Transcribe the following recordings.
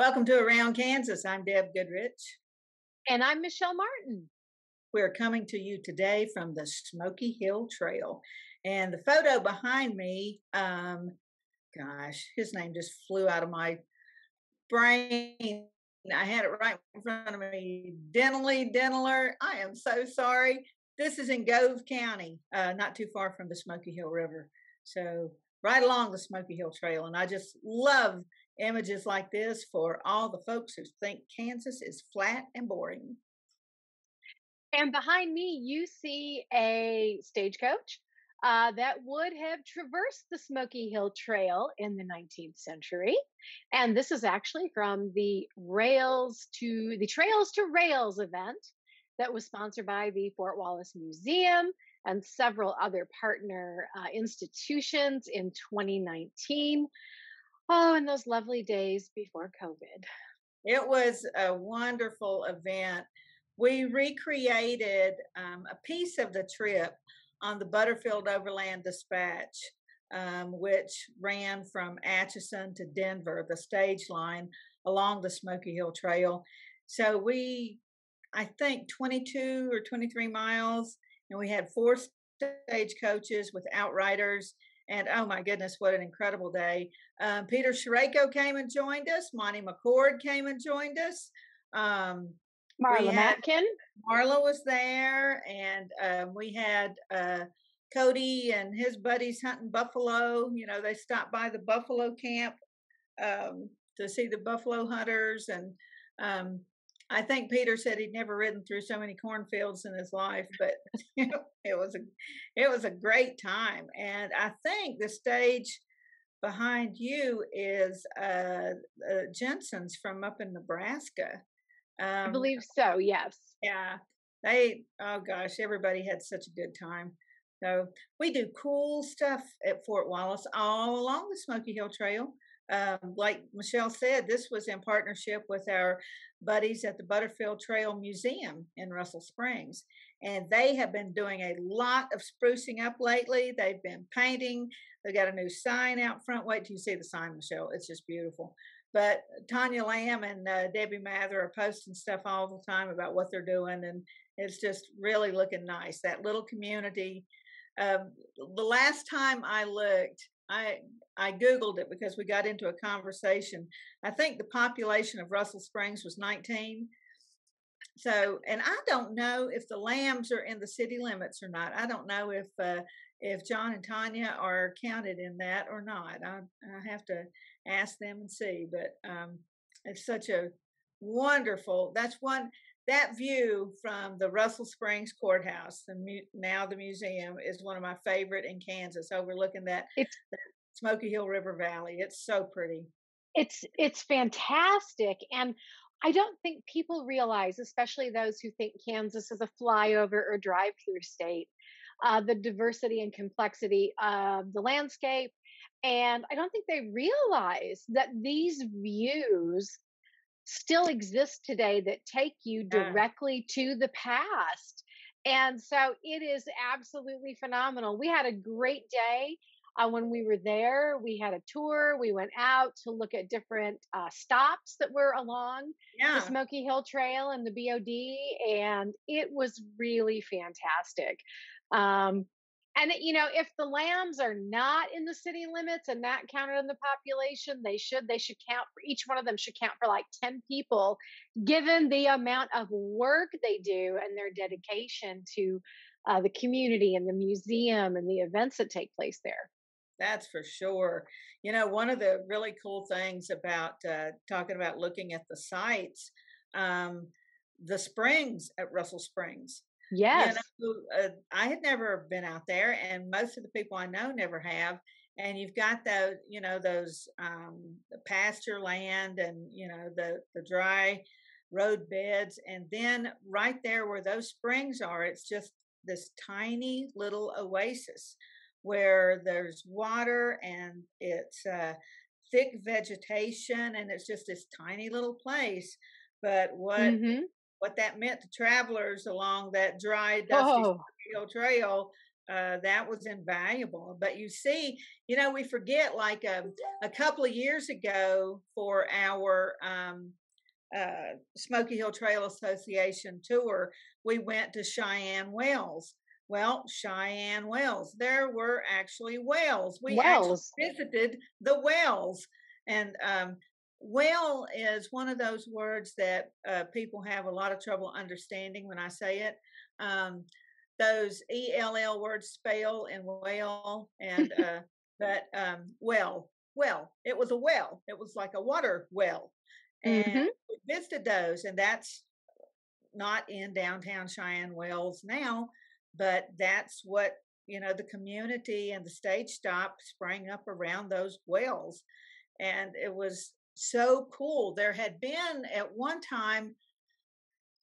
Welcome to Around Kansas. I'm Deb Goodrich. And I'm Michelle Martin. We're coming to you today from the Smoky Hill Trail. And the photo behind me, his name just flew out of my brain. I had it right in front of me. Dentaler. I am so sorry. This is in Gove County, not too far from the Smoky Hill River. So right along the Smoky Hill Trail. And I just love images like this for all the folks who think Kansas is flat and boring. And behind me, you see a stagecoach that would have traversed the Smoky Hill Trail in the 19th century. And this is actually from the Trails to Rails event that was sponsored by the Fort Wallace Museum and several other partner institutions in 2019. Oh, in those lovely days before COVID. It was a wonderful event. We recreated a piece of the trip on the Butterfield Overland Dispatch, which ran from Atchison to Denver, the stage line along the Smoky Hill Trail. So I think 22 or 23 miles, and we had 4 stagecoaches with outriders. And oh my goodness, what an incredible day. Peter Sherayko came and joined us. Monty McCord came and joined us. Marla Matkin. Marla was there, and we had Cody and his buddies hunting buffalo. You know, they stopped by the buffalo camp to see the buffalo hunters. And I think Peter said he'd never ridden through so many cornfields in his life, but it was a great time. And I think the stage behind you is Jensen's from up in Nebraska. I believe so, yes. Yeah, oh gosh, everybody had such a good time. So we do cool stuff at Fort Wallace all along the Smoky Hill Trail. Like Michelle said, this was in partnership with our buddies at the Butterfield Trail Museum in Russell Springs. And they have been doing a lot of sprucing up lately. They've been painting. They've got a new sign out front. Wait till you see the sign, Michelle. It's just beautiful. But Tanya Lamb and Debbie Mather are posting stuff all the time about what they're doing. And it's just really looking nice. That little community. The last time I looked, I Googled it because we got into a conversation. I think the population of Russell Springs was 19. So, and I don't know if the Lambs are in the city limits or not. I don't know if John and Tanya are counted in that or not. I have to ask them and see. But it's such a wonderful. That view from the Russell Springs Courthouse, now the museum, is one of my favorite in Kansas, overlooking that Smoky Hill River Valley. It's so pretty. It's fantastic. And I don't think people realize, especially those who think Kansas is a flyover or drive-through state, the diversity and complexity of the landscape. And I don't think they realize that these views still exist today that take you directly to the past. And so it is absolutely phenomenal. We had a great day when we were there. We had a tour. We went out to look at different stops that were along the Smoky Hill Trail and the BOD, and it was really fantastic. And if the Lambs are not in the city limits and not counted in the population, they should count for, each one of them should count for like 10 people, given the amount of work they do and their dedication to the community and the museum and the events that take place there. That's for sure. One of the really cool things about talking about looking at the sites, the springs at Russell Springs. Yes. I had never been out there, and most of the people I know never have. And you've got those pasture land and, the dry road beds. And then right there where those springs are, it's just this tiny little oasis where there's water and it's thick vegetation, and it's just this tiny little place. But what that meant to travelers along that dry, dusty Hill Trail, that was invaluable. But you see, we forget, like a couple of years ago for our Smoky Hill Trail Association tour, we went to Cheyenne Wells. Well, Cheyenne Wells, there were actually whales. We actually Wells. visited the wells. And well is one of those words that people have a lot of trouble understanding when I say it. Those ELL words, spell and whale, and but well, it was a well. It was like a water well, and Hmm. we visited those, and that's not in downtown Cheyenne Wells now, but that's what, the community and the stage stop sprang up around those wells. And it was so cool. There had been at one time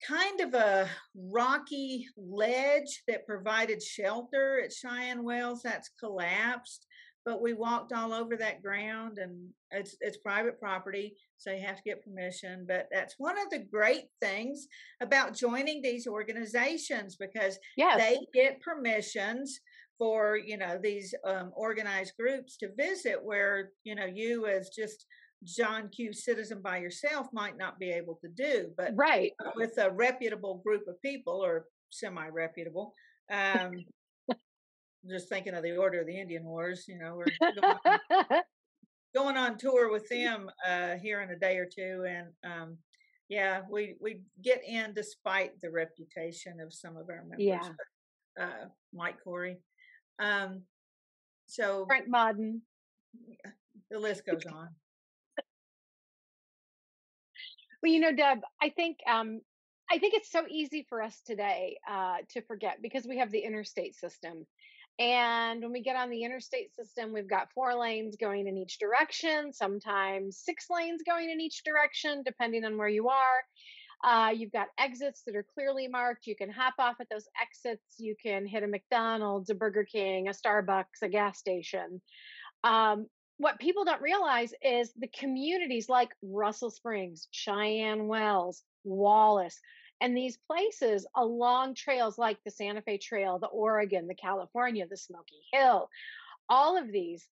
kind of a rocky ledge that provided shelter at Cheyenne Wells. That's collapsed, but we walked all over that ground, and it's private property, so you have to get permission. But that's one of the great things about joining these organizations, because Yes. they get permissions for these organized groups to visit, where you as just John Q citizen by yourself might not be able to do. But Right. with a reputable group of people, or semi-reputable, just thinking of the Order of the Indian Wars, we're going on tour with them here in a day or two. And yeah, we get in despite the reputation of some of our members. Yeah. But, Mike Corey, um, so Frank Modden. the list goes on. Well, Deb, I think it's so easy for us today to forget because we have the interstate system. And when we get on the interstate system, we've got 4 lanes going in each direction, sometimes 6 lanes going in each direction, depending on where you are. You've got exits that are clearly marked. You can hop off at those exits. You can hit a McDonald's, a Burger King, a Starbucks, a gas station. What people don't realize is the communities like Russell Springs, Cheyenne Wells, Wallace, and these places along trails like the Santa Fe Trail, the Oregon, the California, the Smoky Hill, all of these,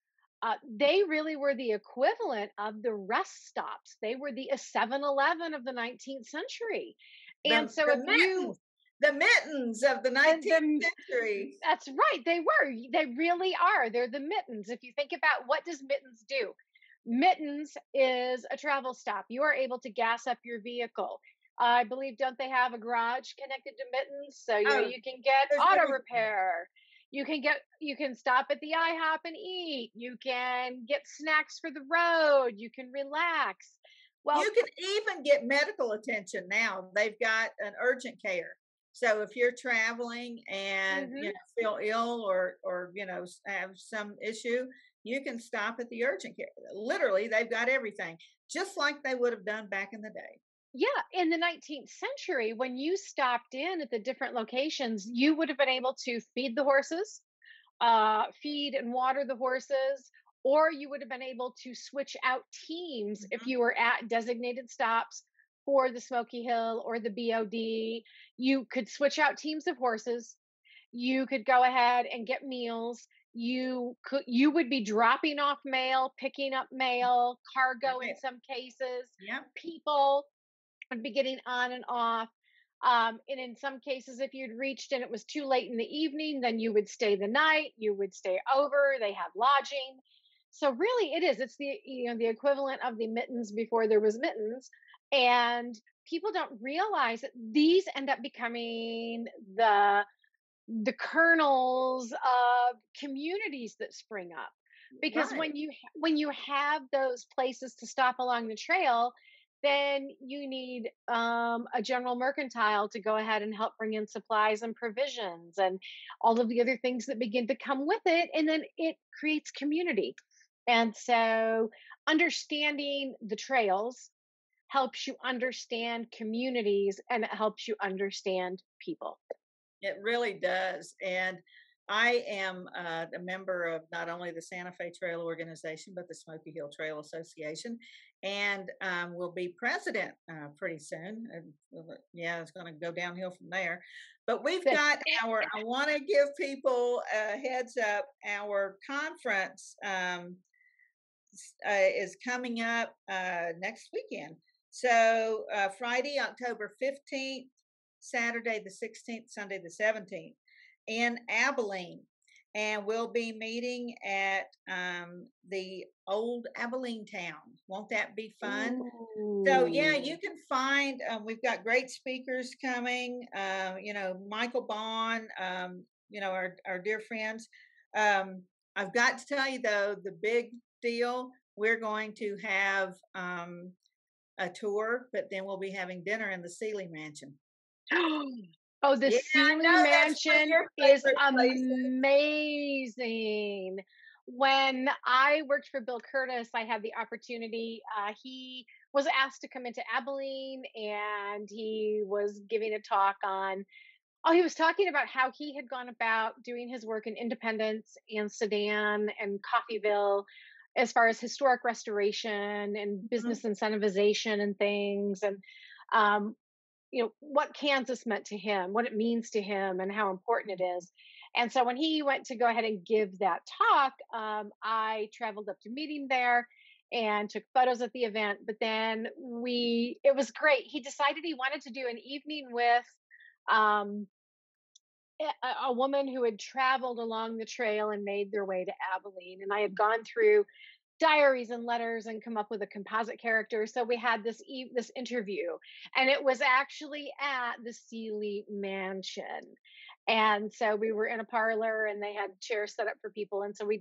they really were the equivalent of the rest stops. They were the 7-Eleven of the 19th century. And The so the if you, mittens, the mittens of the the 19th century. that's right. They were. They really are. They're the mittens. If you think about what does mittens do? Mittens is a travel stop. You are able to gas up your vehicle. I believe, don't they have a garage connected to mittens? So Oh, you can get there's auto everything. repair. You can stop at the IHOP and eat. You can get snacks for the road. You can relax. Well, You can even get medical attention now. They've got an urgent care. So if you're traveling and mhm. feel ill, or have some issue, you can stop at the urgent care. Literally, they've got everything, just like they would have done back in the day. Yeah, in the 19th century, when you stopped in at the different locations, you would have been able to feed the horses, feed and water the horses, or you would have been able to switch out teams if Mhm. you were at designated stops for the Smoky Hill or the BOD. You could switch out teams of horses. You could go ahead and get meals. You would be dropping off mail, picking up mail, cargo in Right. some cases, Yep. people would be getting on and off. And in some cases, if you'd reached and it was too late in the evening, then you would stay the night, you would stay over, they have lodging. So really it is, it's the equivalent of the mittens before there was mittens. And people don't realize that these end up becoming the kernels of communities that spring up, because Right. when you have those places to stop along the trail, then you need a general mercantile to go ahead and help bring in supplies and provisions and all of the other things that begin to come with it, and then it creates community. And so understanding the trails helps you understand communities, and it helps you understand people. It really does. And I am a member of not only the Santa Fe Trail Organization, but the Smoky Hill Trail Association, and will be president pretty soon. And yeah, it's going to go downhill from there. But we've got I want to give people a heads up. Our conference is coming up next weekend. So Friday, October 15th, Saturday the 16th, Sunday the 17th in Abilene. And we'll be meeting at the old Abilene town. Won't that be fun? Ooh. So yeah, you can find, we've got great speakers coming, Michael Bond, our dear friends. I've got to tell you though, the big deal, we're going to have a tour, but then we'll be having dinner in the Seeley Mansion. Oh, the Seeley Mansion is amazing. When I worked for Bill Curtis, I had the opportunity. He was asked to come into Abilene, and he was giving a talk on. Oh, he was talking about how he had gone about doing his work in Independence and Sedan and Coffeyville, as far as historic restoration and business incentivization and things, and what Kansas meant to him, what it means to him, and how important it is. And so when he went to go ahead and give that talk, I traveled up to meet him there and took photos at the event. But then it was great. He decided he wanted to do an evening with a woman who had traveled along the trail and made their way to Abilene. And I had gone through diaries and letters and come up with a composite character. So we had this interview, and it was actually at the Seeley Mansion. And so we were in a parlor, and they had chairs set up for people. And so he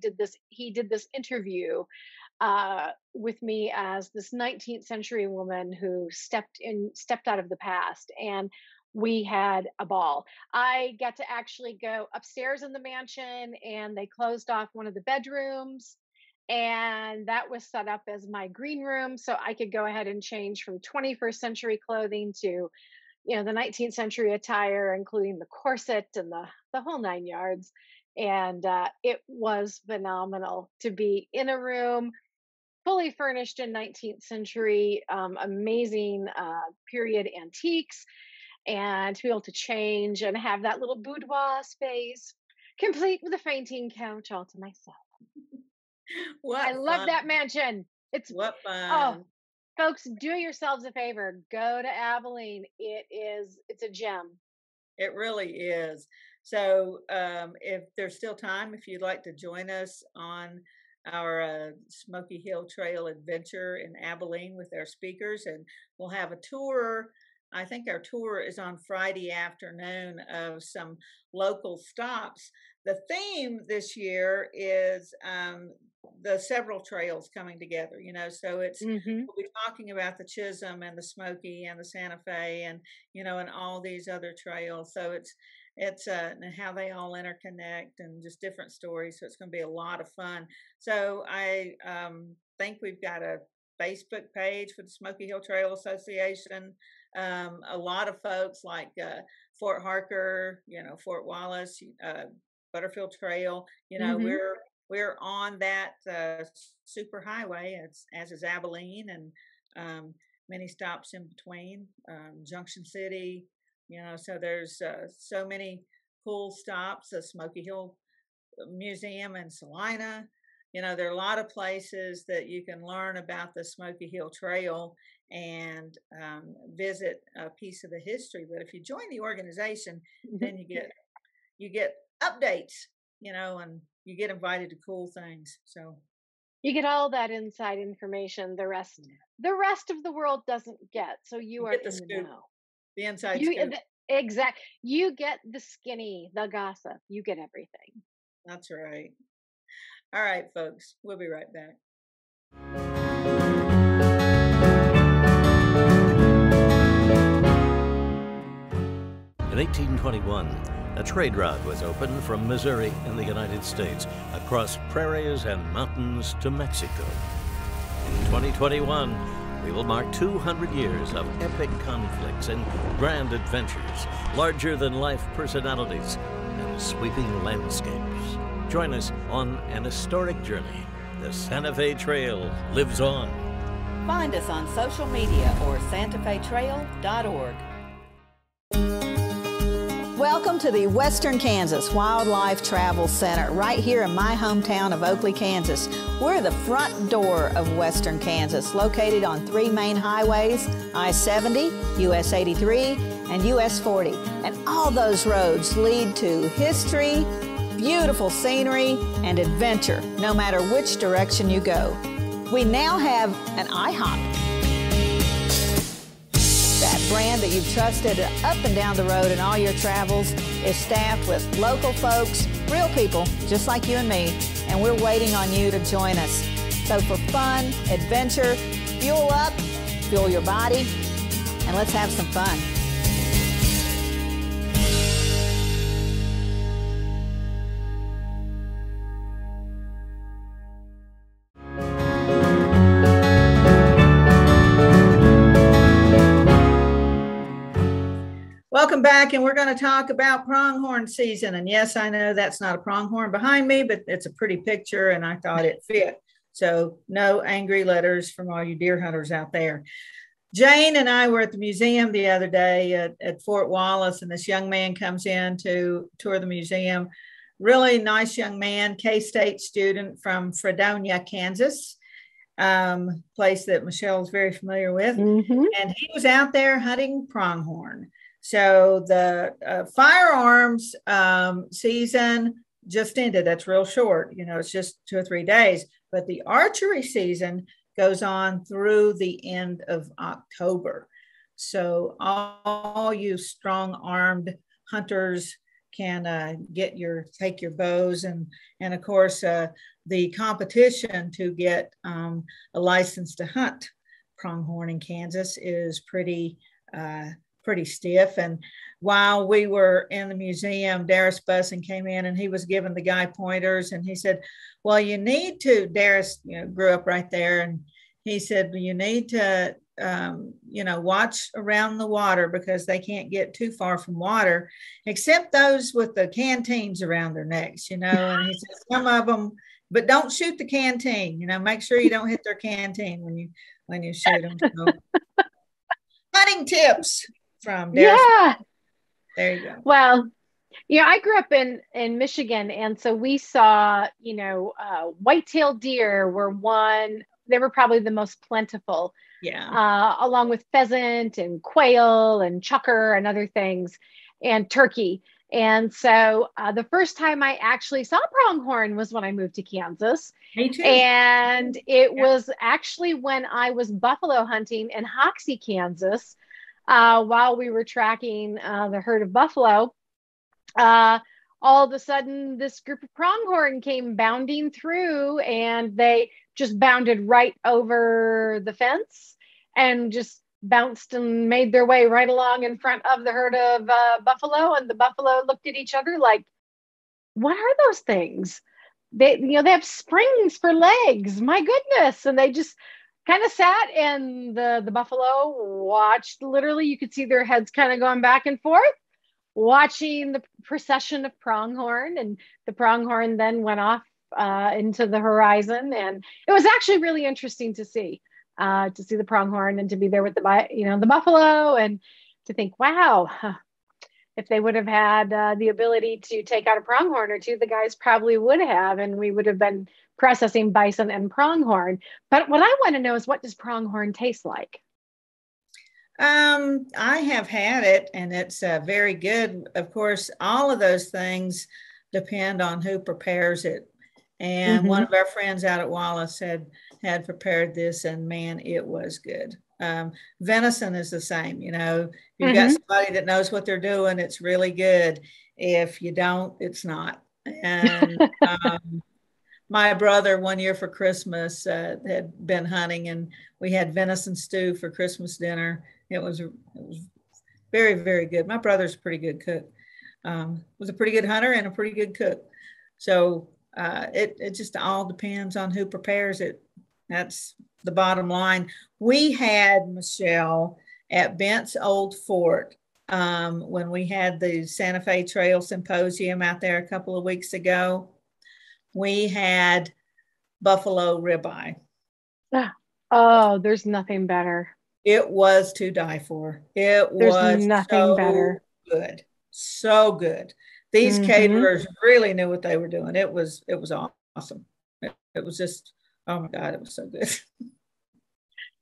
did this interview with me as this 19th century woman who stepped out of the past. And we had a ball. I got to actually go upstairs in the mansion, and they closed off one of the bedrooms, and that was set up as my green room, so I could go ahead and change from 21st century clothing to the 19th century attire, including the corset and the whole 9 yards. And it was phenomenal to be in a room fully furnished in 19th century amazing period antiques, and to be able to change and have that little boudoir space, complete with a fainting couch all to myself. I love that mansion. What fun. Oh, folks, do yourselves a favor. Go to Abilene. It's a gem. It really is. So if there's still time, if you'd like to join us on our Smoky Hill Trail adventure in Abilene with our speakers, and we'll have a tour. I think our tour is on Friday afternoon of some local stops. The theme this year is the several trails coming together, so it's, we'll be talking about the Chisholm and the Smoky and the Santa Fe and, and all these other trails. So it's and how they all interconnect and just different stories. So it's going to be a lot of fun. So I think we've got a Facebook page for the Smoky Hill Trail Association. A lot of folks like Fort Harker, Fort Wallace, Butterfield Trail, we're on that super highway, as is Abilene, and many stops in between, Junction City, so there's so many cool stops, the Smoky Hill Museum in Salina. There are a lot of places that you can learn about the Smoky Hill Trail and visit a piece of the history. But if you join the organization, then you get updates, and you get invited to cool things. So you get all that inside information. The rest of the world doesn't get. So you are in the know. The inside scoop. Exactly. You get the skinny, the gossip. You get everything. That's right. All right, folks. We'll be right back. In 1821, a trade route was opened from Missouri in the United States across prairies and mountains to Mexico. In 2021, we will mark 200 years of epic conflicts and grand adventures, larger-than-life personalities, and sweeping landscapes. Join us on an historic journey. The Santa Fe Trail lives on. Find us on social media or santafetrail.org. Welcome to the Western Kansas Wildlife Travel Center, right here in my hometown of Oakley, Kansas. We're the front door of Western Kansas, located on 3 main highways, I-70, US 83, and US 40. And all those roads lead to history, beautiful scenery, and adventure, no matter which direction you go. We now have an IHOP. That brand that you've trusted up and down the road in all your travels is staffed with local folks, real people, just like you and me, and we're waiting on you to join us. So for fun, adventure, fuel up, fuel your body, and let's have some fun. Welcome back, and we're going to talk about pronghorn season. And yes, I know that's not a pronghorn behind me, but it's a pretty picture and I thought it fit. So no angry letters from all you deer hunters out there. Jane and I were at the museum the other day at Fort Wallace, and this young man comes in to tour the museum. Really nice young man, K-State student from Fredonia, Kansas, place that Michelle is very familiar with. Mm-hmm. And he was out there hunting pronghorn. So the firearms season just ended. That's real short. You know, it's just 2 or 3 days. But the archery season goes on through the end of October. So all you strong-armed hunters can take your bows, and of course the competition to get a license to hunt pronghorn in Kansas is pretty stiff. And while we were in the museum, Darius Busson came in and he was giving the guy pointers, and he said, well, you need to, Darius, grew up right there, and he said, well, you need to, watch around the water, because they can't get too far from water, except those with the canteens around their necks, and he said, some of them, but don't shoot the canteen, make sure you don't hit their canteen when you shoot them. So, hunting tips from Darius. Yeah. There you go. Well, I grew up in Michigan, and so we saw, white-tailed deer they were probably the most plentiful. Yeah. Along with pheasant and quail and chukar and other things, and turkey. And so the first time I actually saw pronghorn was when I moved to Kansas. Me too. And it was actually when I was buffalo hunting in Hoxie, Kansas, while we were tracking the herd of buffalo. All of a sudden, this group of pronghorn came bounding through, and they just bounded right over the fence and just bounced and made their way right along in front of the herd of buffalo. And the buffalo looked at each other like, what are those things? They have springs for legs. My goodness. And they just kind of sat, and the buffalo watched. Literally, you could see their heads kind of going back and forth, watching the procession of pronghorn. And the pronghorn then went off into the horizon. And it was actually really interesting to see the pronghorn, and to be there with the buffalo, and to think, wow, if they would have had the ability to take out a pronghorn or two, the guys probably would have, and we would have been processing bison and pronghorn. But what I want to know is, what does pronghorn taste like? I have had it, and it's very good. Of course, all of those things depend on who prepares it. And one of our friends out at Wallace had prepared this, and man, it was good. Venison is the same. If you've got somebody that knows what they're doing, it's really good. If you don't, it's not. And my brother, one year for Christmas, had been hunting, and we had venison stew for Christmas dinner. It was very, very good. My brother's a pretty good cook. Was a pretty good hunter and a pretty good cook. So it just all depends on who prepares it. That's the bottom line. We had, Michelle, at Bent's old fort, when we had the Santa Fe Trail Symposium out there a couple of weeks ago. We had buffalo ribeye. Oh, there's nothing better. It was to die for. It There's was nothing so better. good. So good. These caterers really knew what they were doing. It was awesome. It was just, oh my God, it was so good.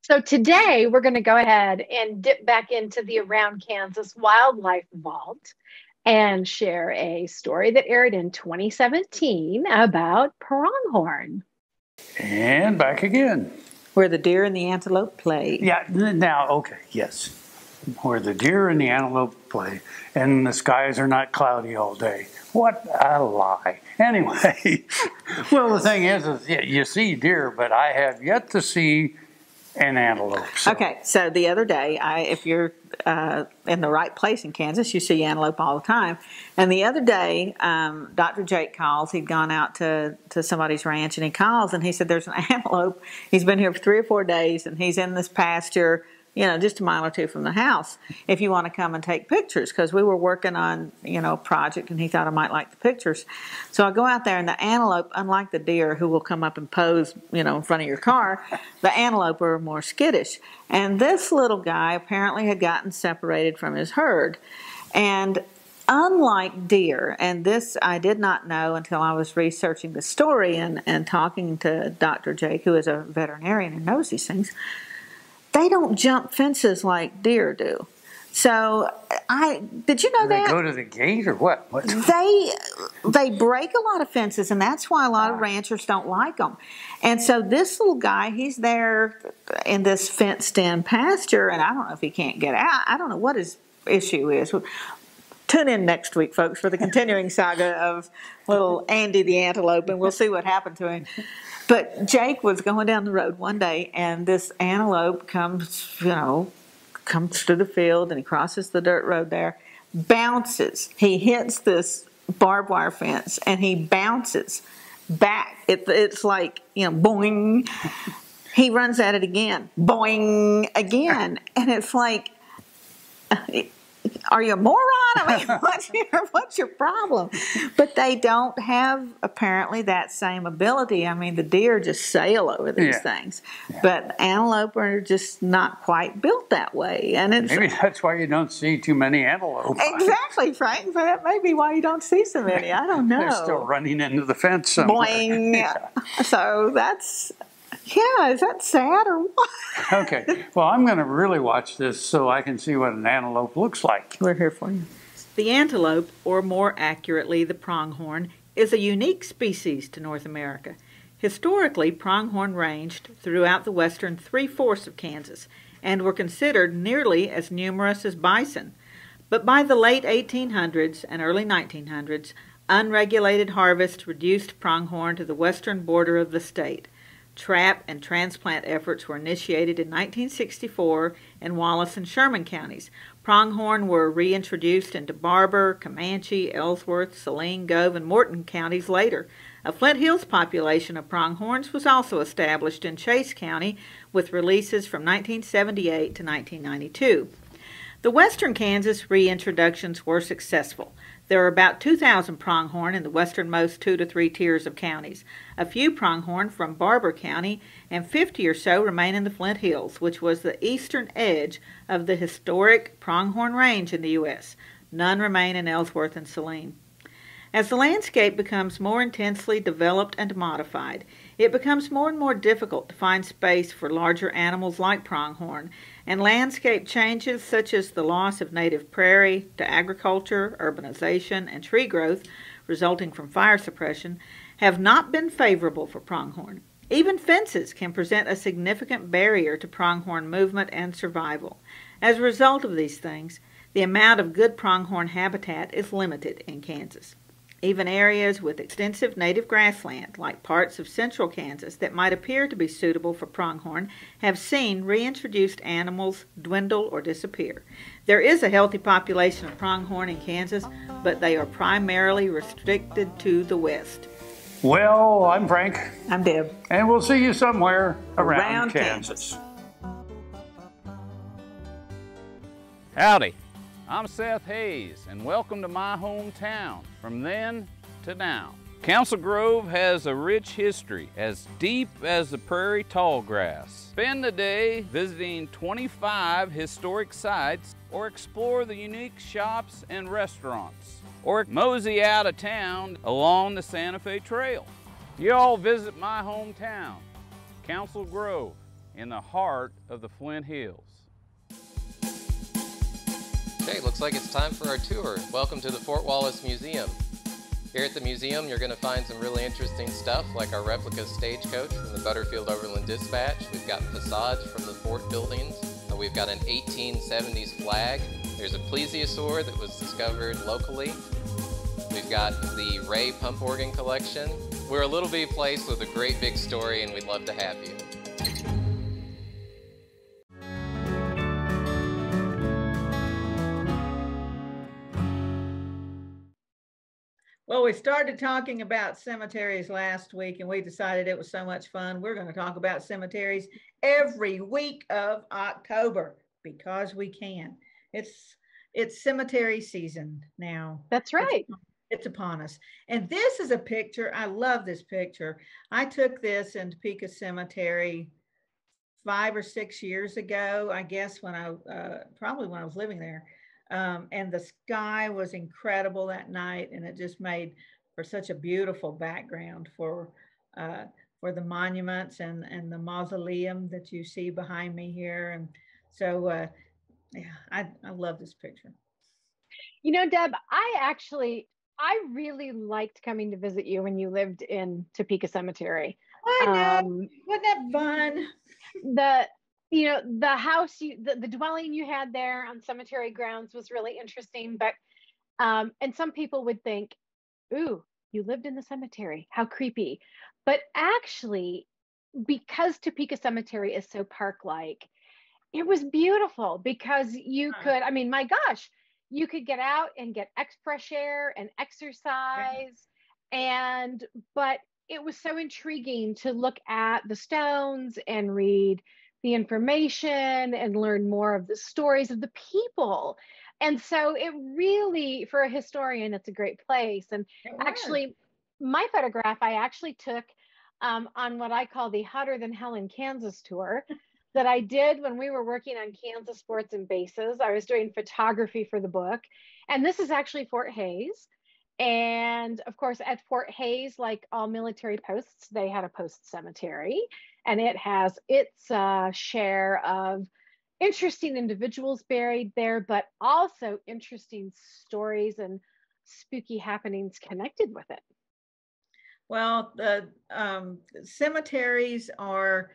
So today we're going to go ahead and dip back into the Around Kansas Wildlife Vault and share a story that aired in 2017 about pronghorn. And back again. Where the deer and the antelope play. Yeah, now, okay, yes. Where the deer and the antelope play, and the skies are not cloudy all day. What a lie. Anyway, well, the thing is you see deer, but I have yet to see an antelope. So. Okay, so the other day, if you're in the right place in Kansas, you see antelope all the time. And the other day, Dr. Jake calls. He'd gone out to somebody's ranch, and he calls, and he said, there's an antelope. He's been here for 3 or 4 days, and he's in this pasture, you know, just a mile or two from the house, if you want to come and take pictures, because we were working on, you know, a project, and he thought I might like the pictures. So I go out there, and the antelope, unlike the deer who will come up and pose, you know, in front of your car, the antelope are more skittish. And this little guy apparently had gotten separated from his herd. And unlike deer, and this I did not know until I was researching the story and talking to Dr. Jake, who is a veterinarian and knows these things, they don't jump fences like deer do. So, did you know that? They go to the gate or what? They break a lot of fences, and that's why a lot of ranchers don't like them. And so this little guy, he's there in this fenced-in pasture, and I don't know if he can't get out. I don't know what his issue is. Tune in next week, folks, for the continuing saga of little Andy the antelope, and we'll see what happened to him. But Jake was going down the road one day, and this antelope comes through the field, and he crosses the dirt road there, bounces. He hits this barbed wire fence, and he bounces back. It's like, you know, boing. He runs at it again, boing, again. And it's like, are you a moron? I mean, what's your problem? But they don't have, apparently, that same ability. I mean, the deer just sail over these things. Yeah. But antelope are just not quite built that way. And it's, maybe that's why you don't see too many antelope. Exactly, Frank. But that may be why you don't see so many. I don't know. They're still running into the fence somewhere. Boing. Yeah. So that's... Yeah, is that sad or what? Okay, well, I'm going to really watch this so I can see what an antelope looks like. We're here for you. The antelope, or more accurately the pronghorn, is a unique species to North America. Historically, pronghorn ranged throughout the western 3/4 of Kansas and were considered nearly as numerous as bison. But by the late 1800s and early 1900s, unregulated harvest reduced pronghorn to the western border of the state. Trap and transplant efforts were initiated in 1964 in Wallace and Sherman counties. Pronghorn were reintroduced into Barber, Comanche, Ellsworth, Saline, Gove, and Morton counties later. A Flint Hills population of pronghorns was also established in Chase County with releases from 1978 to 1992. The western Kansas reintroductions were successful. There are about 2,000 pronghorn in the westernmost 2 to 3 tiers of counties. A few pronghorn from Barber County and 50 or so remain in the Flint Hills, which was the eastern edge of the historic pronghorn range in the U.S. None remain in Ellsworth and Saline. As the landscape becomes more intensely developed and modified, it becomes more and more difficult to find space for larger animals like pronghorn, and landscape changes such as the loss of native prairie to agriculture, urbanization, and tree growth resulting from fire suppression have not been favorable for pronghorn. Even fences can present a significant barrier to pronghorn movement and survival. As a result of these things, the amount of good pronghorn habitat is limited in Kansas. Even areas with extensive native grassland, like parts of central Kansas that might appear to be suitable for pronghorn, have seen reintroduced animals dwindle or disappear. There is a healthy population of pronghorn in Kansas, but they are primarily restricted to the west. Well, I'm Frank. I'm Deb. And we'll see you somewhere around Kansas. Howdy. I'm Seth Hayes, and welcome to my hometown, from then to now. Council Grove has a rich history, as deep as the prairie tallgrass. Spend the day visiting 25 historic sites, or explore the unique shops and restaurants, or mosey out of town along the Santa Fe Trail. You all visit my hometown, Council Grove, in the heart of the Flint Hills. Okay, looks like it's time for our tour. Welcome to the Fort Wallace Museum. Here at the museum, you're going to find some really interesting stuff, like our replica stagecoach from the Butterfield Overland Dispatch. We've got facades from the fort buildings. We've got an 1870s flag. There's a plesiosaur that was discovered locally. We've got the Ray pump organ collection. We're a little bitty place with a great big story, and we'd love to have you. Well, we started talking about cemeteries last week, and we decided it was so much fun. We're going to talk about cemeteries every week of October because we can. It's cemetery season now. That's right. It's upon us. And this is a picture. I love this picture. I took this in Topeka Cemetery 5 or 6 years ago, I guess, when probably when I was living there. And the sky was incredible that night, and it just made for such a beautiful background for the monuments and the mausoleum that you see behind me here. And so, yeah, I love this picture. You know, Deb, I really liked coming to visit you when you lived in Topeka Cemetery. I know. Wasn't that fun? The house, the dwelling you had there on cemetery grounds was really interesting, but, and some people would think, ooh, you lived in the cemetery, how creepy. But actually, because Topeka Cemetery is so park-like, it was beautiful because you could, I mean, my gosh, you could get out and get fresh air and exercise. But it was so intriguing to look at the stones and read the information and learn more of the stories of the people. And so it really, for a historian, it's a great place. And actually, my photograph I actually took on what I call the Hotter Than Hell in Kansas tour that I did when we were working on Kansas sports and bases. I was doing photography for the book. And this is actually Fort Hays. And of course, at Fort Hays, like all military posts, they had a post cemetery. And it has its share of interesting individuals buried there, but also interesting stories and spooky happenings connected with it. Well, the cemeteries are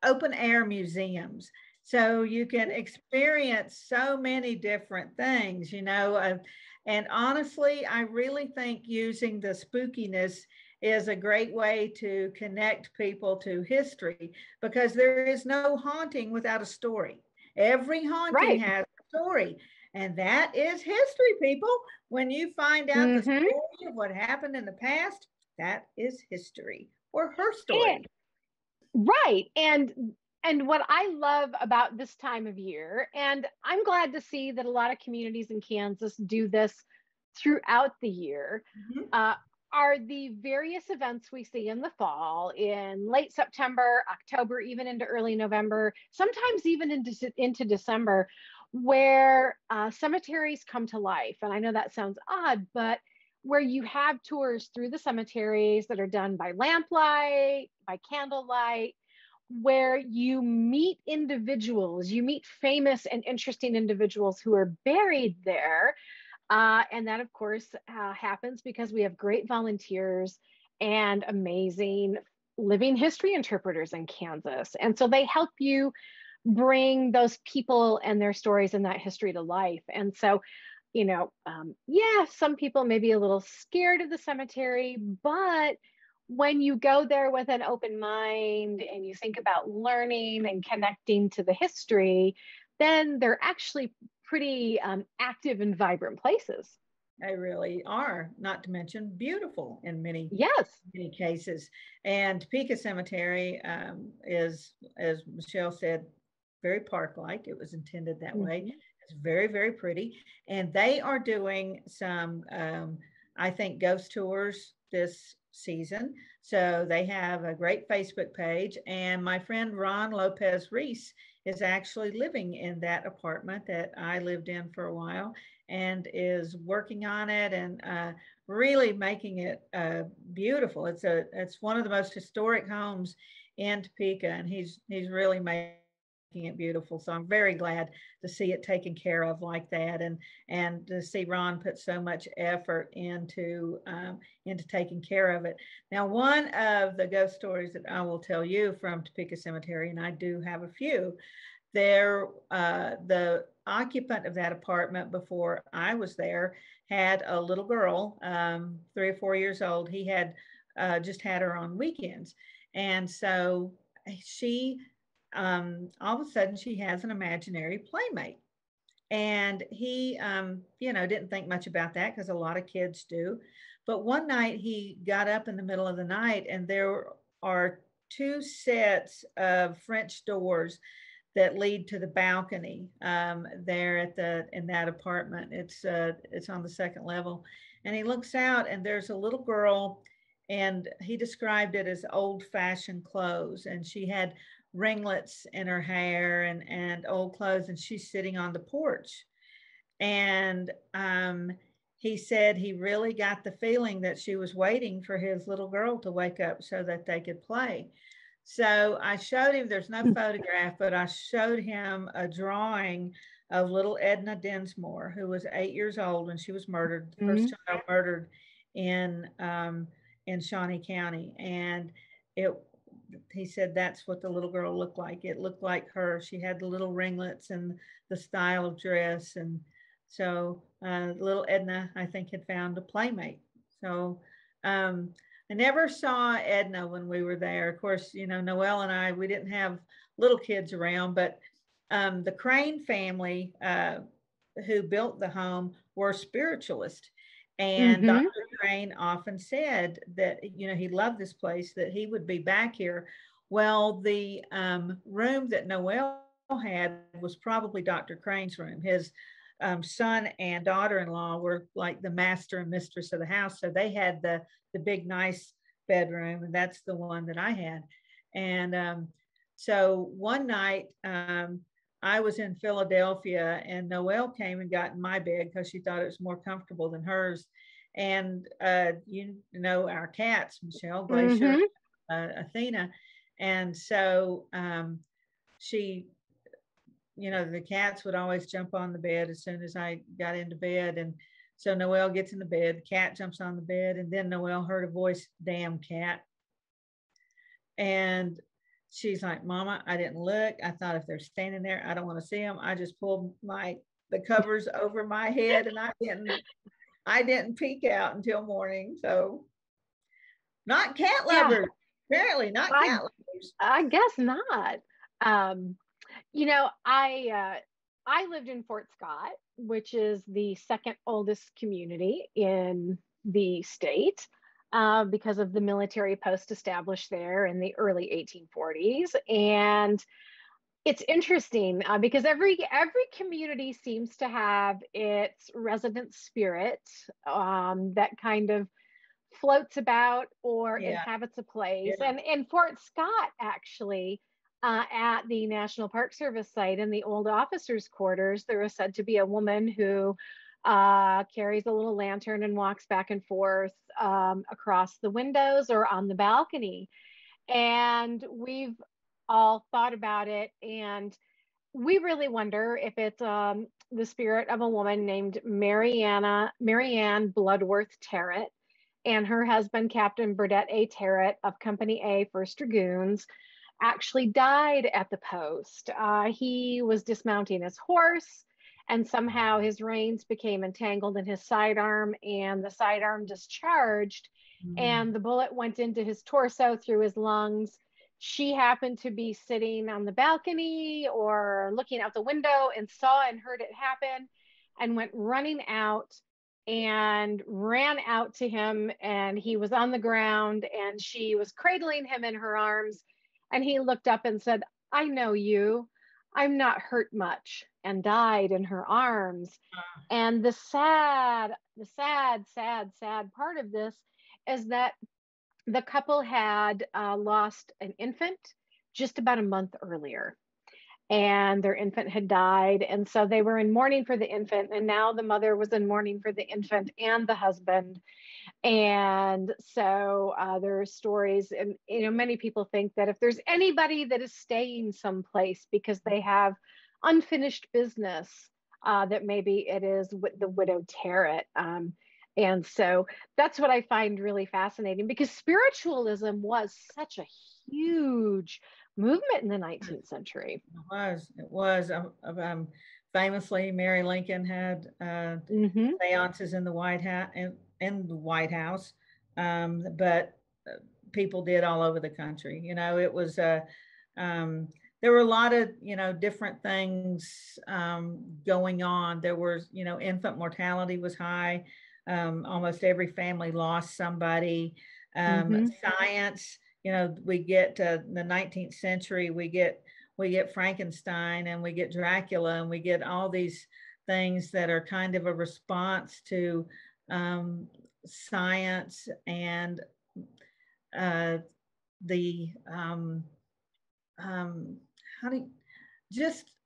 open air museums. So you can experience so many different things, you know. And honestly, I really think using the spookiness is a great way to connect people to history, because there is no haunting without a story. Every haunting has a story, and that is history, people. When you find out the story of what happened in the past, that is history, or her story. Right. And what I love about this time of year, and I'm glad to see that a lot of communities in Kansas do this throughout the year, are the various events we see in the fall, in late September, October, even into early November, sometimes even into December, where cemeteries come to life. And I know that sounds odd, but where you have tours through the cemeteries that are done by lamplight, by candlelight, where you meet individuals, you meet famous and interesting individuals who are buried there. And that, of course, happens because we have great volunteers and amazing living history interpreters in Kansas. And so they help you bring those people and their stories and that history to life. And so, you know, yeah, some people may be a little scared of the cemetery, but when you go there with an open mind and you think about learning and connecting to the history, then they're actually pretty active and vibrant places. They really are, not to mention beautiful in many cases. And Topeka Cemetery is, as Michelle said, very park-like. It was intended that way. It's very, very pretty. And they are doing some, I think, ghost tours this season. So they have a great Facebook page. And my friend Ron Lopez Reese is actually living in that apartment that I lived in for a while and is working on it and really making it beautiful. It's one of the most historic homes in Topeka, and he's really making it beautiful. So I'm very glad to see it taken care of like that, and to see Ron put so much effort into taking care of it. Now, one of the ghost stories that I will tell you from Topeka Cemetery, and I do have a few. There, the occupant of that apartment before I was there had a little girl, 3 or 4 years old. He had just had her on weekends, and so she all of a sudden she has an imaginary playmate. And he, didn't think much about that because a lot of kids do. But one night he got up in the middle of the night, and there are 2 sets of French doors that lead to the balcony there in that apartment. It's on the 2nd level, and he looks out, and there's a little girl, and he described it as old-fashioned clothes, and she had ringlets in her hair and old clothes, and she's sitting on the porch. And he said he really got the feeling that she was waiting for his little girl to wake up so that they could play. So I showed him, there's no photograph, but I showed him a drawing of little Edna Dinsmore, who was 8 years old when she was murdered, the first child murdered in Shawnee County. And he said that's what the little girl looked like. It looked like her. She had the little ringlets and the style of dress. And so little Edna, I think, had found a playmate. So I never saw Edna when we were there. Of course, Noelle and I, we didn't have little kids around, but the Crane family who built the home were spiritualists. And Dr. Crane often said that, he loved this place, that he would be back here. Well, the room that Noelle had was probably Dr. Crane's room. His son and daughter-in-law were like the master and mistress of the house. So they had the big, nice bedroom, and that's the one that I had. And so one night I was in Philadelphia, and Noelle came and got in my bed because she thought it was more comfortable than hers. And our cats, Michelle, Glacier, Athena. And so she, the cats would always jump on the bed as soon as I got into bed. And so Noelle gets in the bed, the cat jumps on the bed, and then Noelle heard a voice, "Damn cat." And she's like, "Mama, I didn't look. I thought if they're standing there, I don't want to see them. I just pulled the covers over my head, and I didn't peek out until morning." So not cat lovers, apparently not cat lovers. I guess not. I lived in Fort Scott, which is the 2nd oldest community in the state because of the military post established there in the early 1840s. And it's interesting because every community seems to have its resident spirit that kind of floats about or inhabits a place. Yeah. And in Fort Scott, actually, at the National Park Service site in the old officers' quarters, there is said to be a woman who carries a little lantern and walks back and forth across the windows or on the balcony. And we've all thought about it, and we really wonder if it's the spirit of a woman named Marianne Bloodworth Terrett and her husband, Captain Burdett A. Terrett of Company A, 1st Dragoons, actually died at the post. He was dismounting his horse, and somehow his reins became entangled in his sidearm, and the sidearm discharged, and the bullet went into his torso through his lungs. She happened to be sitting on the balcony or looking out the window and saw and heard it happen, and went running out and ran out to him, and he was on the ground, and she was cradling him in her arms. And he looked up and said, "I know you. I'm not hurt much, and died in her arms. And the sad, sad part of this is that the couple had lost an infant just about a month earlier, and their infant had died. And so they were in mourning for the infant. And now the mother was in mourning for the infant and the husband. And so there are stories, and many people think that if there's anybody that is staying someplace because they have unfinished business, that maybe it is with the widow Tarrant. And so that's what I find really fascinating, because spiritualism was such a huge movement in the 19th century. It was. Famously, Mary Lincoln had seances in the White House, but people did all over the country. It was there were a lot of different things going on. There was infant mortality was high. Almost every family lost somebody. Science. We get to the 19th century, we get Frankenstein, and we get Dracula, and we get all these things that are kind of a response to science and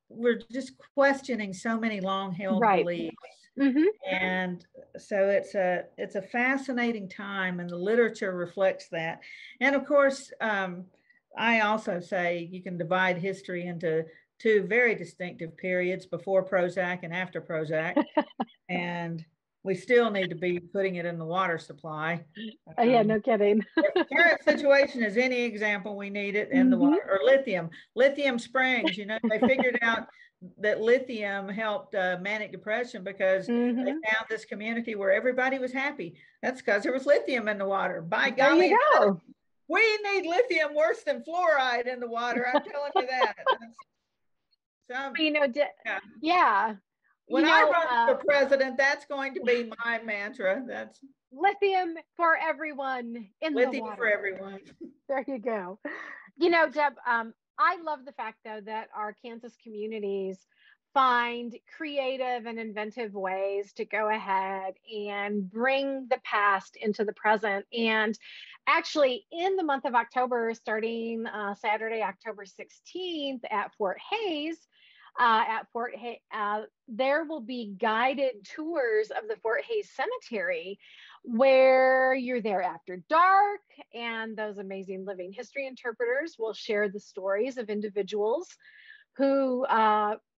we're just questioning so many long-held beliefs. And so it's a fascinating time, and the literature reflects that. And of course, I also say you can divide history into two very distinctive periods: before Prozac and after Prozac. And we still need to be putting it in the water supply. Yeah, no kidding. If the current situation is any example, we need it in the water. Or lithium springs. They figured out that lithium helped manic depression because they found this community where everybody was happy. That's because there was lithium in the water. By golly, there you go. We need lithium worse than fluoride in the water. I'm telling you that. Yeah. When I run for president, that's going to be my mantra. That's lithium for everyone in the water. Lithium for everyone. There you go. Deb, I love the fact, though, that our Kansas communities find creative and inventive ways to go ahead and bring the past into the present. And actually, in the month of October, starting Saturday, October 16th at Fort Hays, there will be guided tours of the Fort Hays Cemetery, where you're there after dark, and those amazing living history interpreters will share the stories of individuals who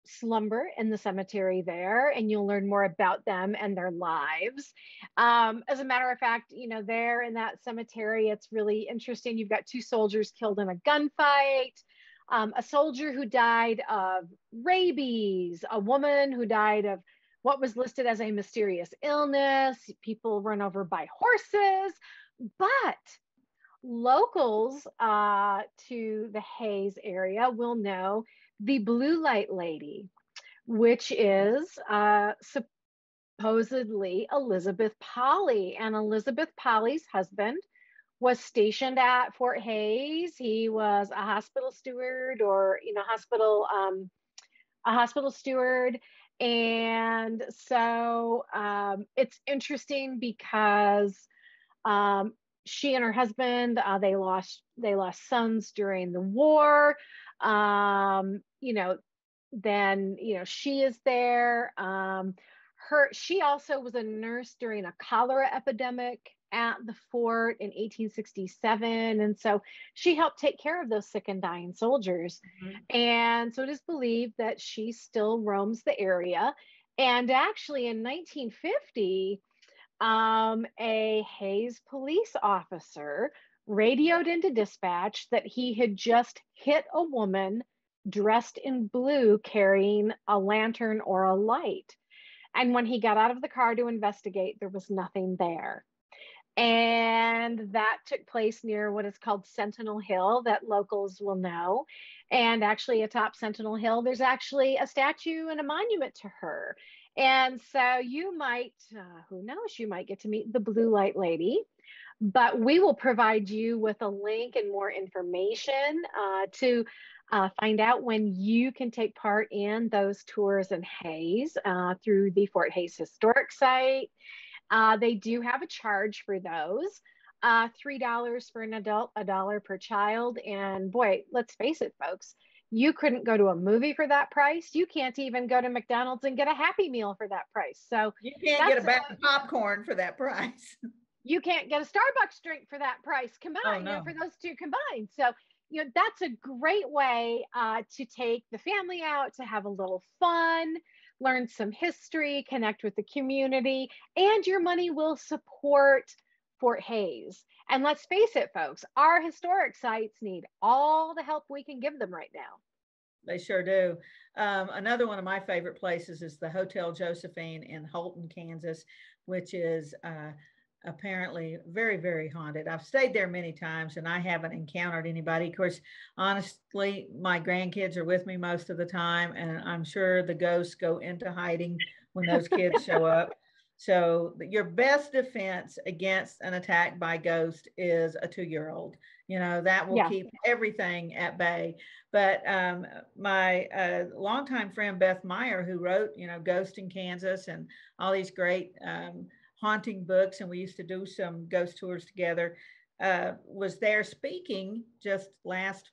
slumber in the cemetery there, and you'll learn more about them and their lives. As a matter of fact, there in that cemetery, it's really interesting. You've got 2 soldiers killed in a gunfight, a soldier who died of rabies, a woman who died of what was listed as a mysterious illness, people run over by horses. But locals to the Hays area will know the Blue Light Lady, which is supposedly Elizabeth Polly. And Elizabeth Polly's husband was stationed at Fort Hays. He was a hospital steward, or a hospital steward. And so it's interesting because she and her husband, they lost sons during the war. Then she is there. She also was a nurse during a cholera epidemic at the fort in 1867. And so she helped take care of those sick and dying soldiers. And so it is believed that she still roams the area. And actually in 1950, a Hays police officer radioed into dispatch that he had just hit a woman dressed in blue carrying a lantern or a light. And when he got out of the car to investigate, there was nothing there. And that took place near what is called Sentinel Hill, that locals will know. And actually atop Sentinel Hill, there's actually a statue and a monument to her. And so you might, who knows, you might get to meet the Blue Light Lady. But we will provide you with a link and more information to Find out when you can take part in those tours in Hays through the Fort Hays Historic Site. They do have a charge for those. $3 for an adult, $1 per child. And boy, let's face it, folks, you couldn't go to a movie for that price. You can't even go to McDonald's and get a Happy Meal for that price. So you can't get a bag of popcorn for that price. You can't get a Starbucks drink for that price combined, no. for those two combined. So, that's a great way to take the family out, to have a little fun, learn some history, connect with the community, and your money will support Fort Hays. And let's face it, folks, our historic sites need all the help we can give them right now. They sure do. Another one of my favorite places is the Hotel Josephine in Houlton, Kansas, which is apparently very, very haunted. I've stayed there many times and I haven't encountered anybody. Of course, honestly, my grandkids are with me most of the time, and I'm sure the ghosts go into hiding when those kids show up. So your best defense against an attack by ghost is a 2-year-old. That will keep everything at bay. But my longtime friend, Beth Meyer, who wrote, Ghost in Kansas and all these great haunting books, and we used to do some ghost tours together, was there speaking just last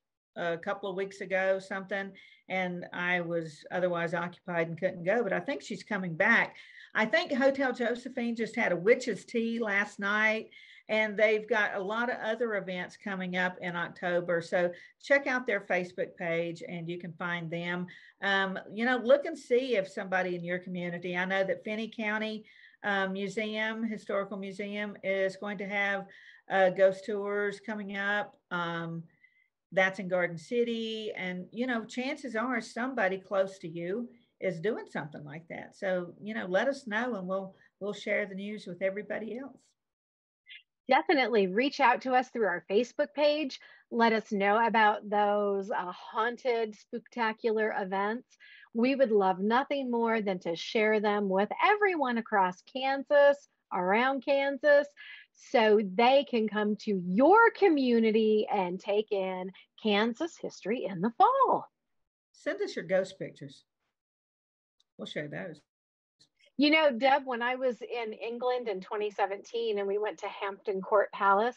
couple of weeks ago, something, and I was otherwise occupied and couldn't go, but I think she's coming back. I think Hotel Josephine just had a witch's tea last night, and they've got a lot of other events coming up in October. So check out their Facebook page and you can find them. Look and see if somebody in your community, I know that Finney County Historical Museum is going to have ghost tours coming up. That's in Garden City. And, chances are somebody close to you is doing something like that. So, let us know and we'll share the news with everybody else. Definitely reach out to us through our Facebook page. Let us know about those haunted, spectacular events. We would love nothing more than to share them with everyone across Kansas, around Kansas, so they can come to your community and take in Kansas history in the fall. Send us your ghost pictures. We'll share those. Deb, when I was in England in 2017 and we went to Hampton Court Palace,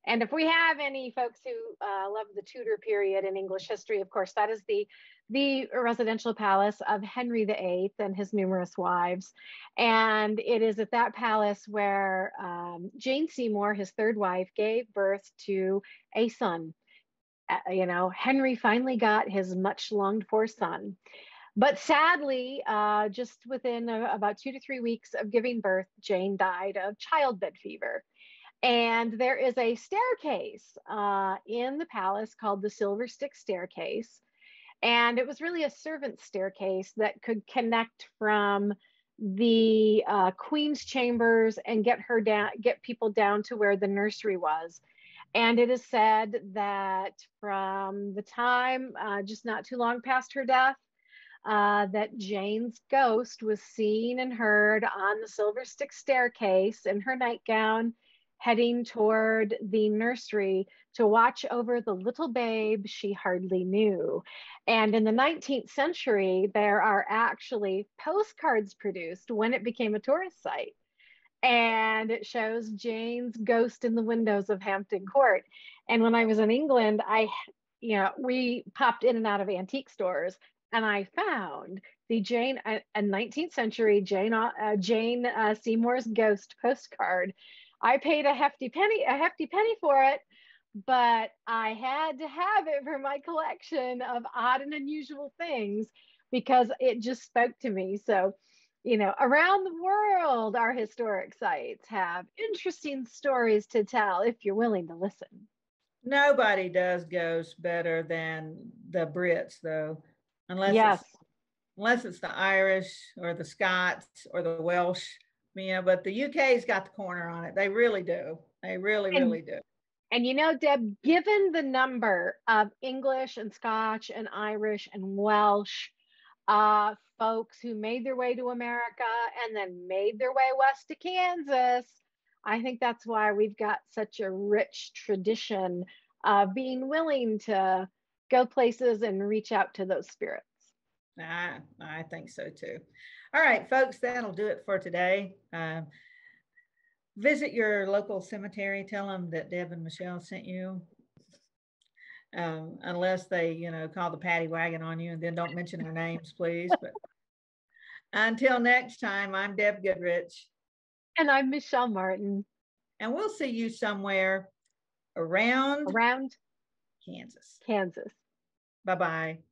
and if we have any folks who love the Tudor period in English history, of course, that is the residential palace of Henry VIII and his numerous wives. And it is at that palace where Jane Seymour, his third wife, gave birth to a son. Henry finally got his much longed for son. But sadly, just within about 2 to 3 weeks of giving birth, Jane died of childbed fever. And there is a staircase in the palace called the Silver Stick Staircase. And it was really a servant staircase that could connect from the Queen's chambers and get people down to where the nursery was. And it is said that from the time, just not too long past her death, that Jane's ghost was seen and heard on the Silver Stick Staircase in her nightgown, heading toward the nursery to watch over the little babe she hardly knew. And in the 19th century, there are actually postcards produced when it became a tourist site. And it shows Jane's ghost in the windows of Hampton Court. And when I was in England, we popped in and out of antique stores, and I found the a 19th century Jane Seymour's ghost postcard. I paid a hefty penny for it, but I had to have it for my collection of odd and unusual things because it just spoke to me. So, around the world, our historic sites have interesting stories to tell if you're willing to listen. Nobody does ghosts better than the Brits, though, unless it's the Irish or the Scots or the Welsh. But the UK's got the corner on it. They really do. They really do. And Deb, given the number of English and Scotch and Irish and Welsh folks who made their way to America and then made their way west to Kansas, I think that's why we've got such a rich tradition of being willing to go places and reach out to those spirits. I think so too. All right, folks, that'll do it for today. Visit your local cemetery. Tell them that Deb and Michelle sent you. Unless they, call the paddy wagon on you, and then don't mention our names, please. But until next time, I'm Deb Goodrich. And I'm Michelle Martin. And we'll see you somewhere around Kansas. Bye-bye.